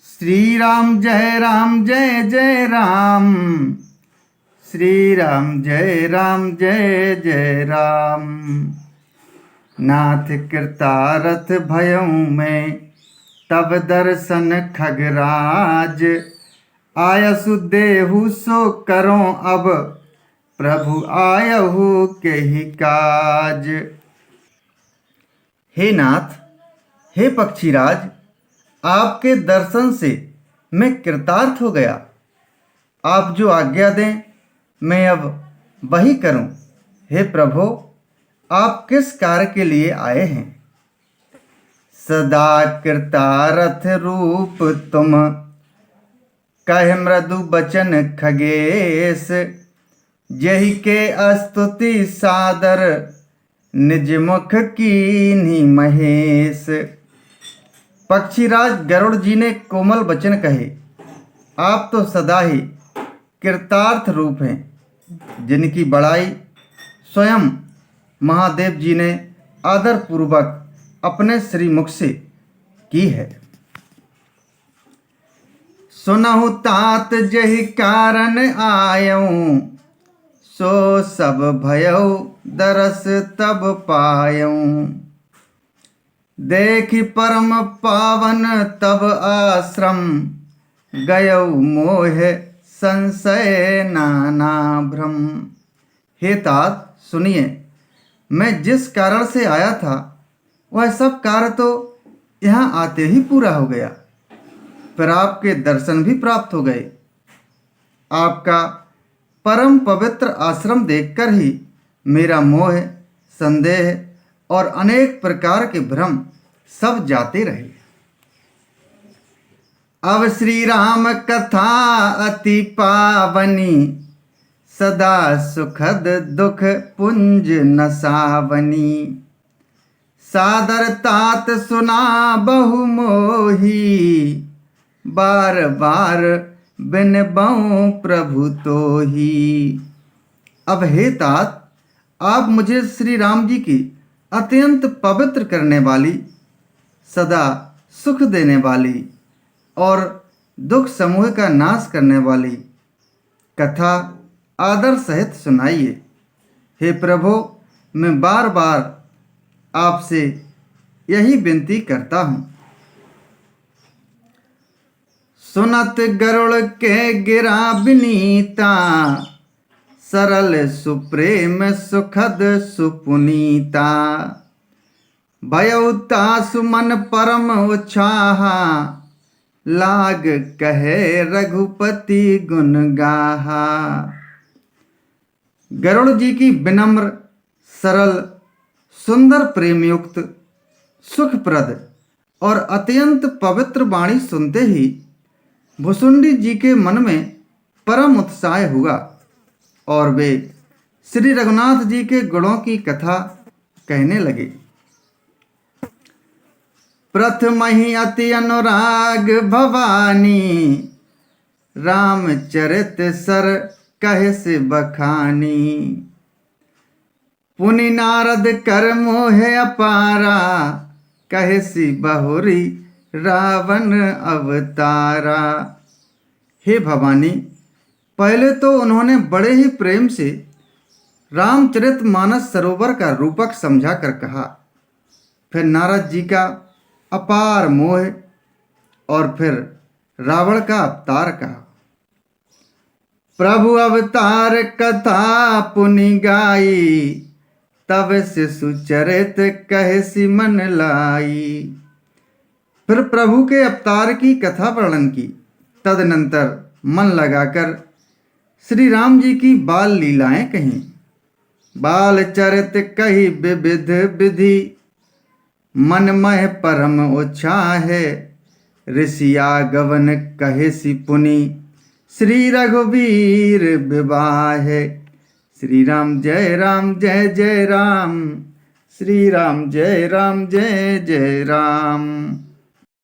श्री राम जय जय राम। श्री राम जय जय राम। नाथ कृतारथ भयऊँ मैं तब दर्शन खगराज। आयसु देहु सो करो अब प्रभु आयहु केहि काज। हे नाथ, हे पक्षीराज, आपके दर्शन से मैं कृतार्थ हो गया। आप जो आज्ञा दें मैं अब वही करूं। हे प्रभु, आप किस कार्य के लिए आए हैं? सदा कृतारथ रूप तुम, कह मृदु बचन खगेश। यही के स्तुति सादर, निज मुख कीन्ही महेश। पक्षीराज गरुड़ जी ने कोमल वचन कहे, आप तो सदा ही कृतार्थ रूप हैं, जिनकी बड़ाई स्वयं महादेव जी ने आदर पूर्वक अपने श्री मुख से की है। सुनहु तात जहि कारण आयऊँ, सो सब भयऊ दरस तब पायऊँ। देखि परम पावन तब आश्रम, गयऊ मोह संशय नाना भ्रम। हे तात सुनिए, मैं जिस कारण से आया था वह सब कार्य तो यहाँ आते ही पूरा हो गया। फिर आपके दर्शन भी प्राप्त हो गए। आपका परम पवित्र आश्रम देखकर ही मेरा मोह, संदेह और अनेक प्रकार के भ्रम सब जाते रहे। अब श्री राम कथा अति पावनी, सदा सुखद दुख पुंज नसावनी। सादर तात सुना बहु मोही, बार बार बिन बहु प्रभु तो ही। अब हे तात, आप मुझे श्री राम जी की अत्यंत पवित्र करने वाली, सदा सुख देने वाली और दुख समूह का नाश करने वाली कथा आदर सहित सुनाइए। हे प्रभु, मैं बार बार आपसे यही विनती करता हूँ। सुनत गरुड़ के गिरा विनीता, सरल सुप्रेम सुखद सुपुनीता। भयउता सुमन परम उछाहा, लाग कहे रघुपति गुण गाहा। गरुड़ जी की विनम्र, सरल, सुंदर, प्रेमयुक्त, सुखप्रद और अत्यंत पवित्र वाणी सुनते ही भुसुंडी जी के मन में परम उत्साह हुआ और वे श्री रघुनाथ जी के गुणों की कथा कहने लगे। प्रथम ही अति अनुराग भवानी, रामचरित सर कहे से बखानी। पुनि नारद कर मोह अपारा, कहे सी बहुरी रावण अवतारा। हे भवानी, पहले तो उन्होंने बड़े ही प्रेम से रामचरित मानस सरोवर का रूपक समझा कर कहा। फिर नारद जी का अपार मोह और फिर रावण का अवतार कहा। प्रभु अवतार कथा पुनि गाई, तब से सुचरित कहे सी मन लाई। फिर प्रभु के अवतार की कथा वर्णन की। तदनंतर मन लगाकर श्री राम जी की बाल लीलाएं कहीं। बाल चरित कही विविध विधि, मन मह परम उत्साह है। ऋषिया गवन कहे सी पुनि, श्री रघुवीर विवाह। श्री राम जय जय राम। श्री राम जय जय राम।